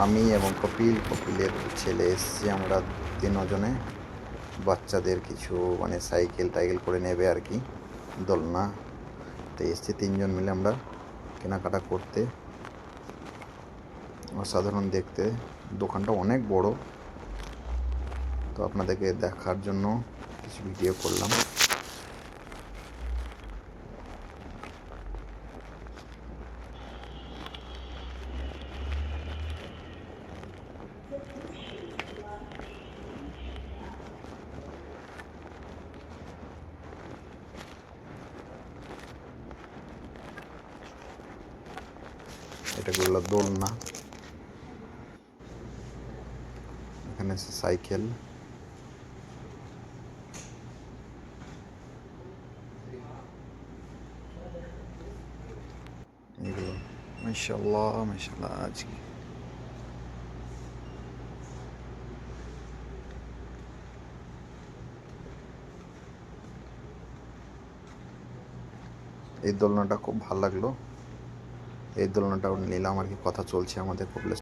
আমি এবং কপিলের ছেলে এসছি, আমরা 3 জনে। বাচ্চাদের কিছু মানে সাইকেল টাইকেল করে নেবে আর কি, দোলনা। তো এসছি 3জন মিলে আমরা কেনাকাটা করতে। অসাধারণ দেখতে, দোকানটা অনেক বড়। তো আপনাদেরকে দেখার জন্য কিছু ভিডিও করলাম। এটা হলো দোলনা, এখানে আছে সাইকেল। এগুলো মাশাআল্লাহ মাশাআল্লাহ। আজকে এই দোলনাটা খুব ভালো লাগলো, এই দোলনাটাও নিলাম আর কি। কথা চলছে আমাদের কপিলের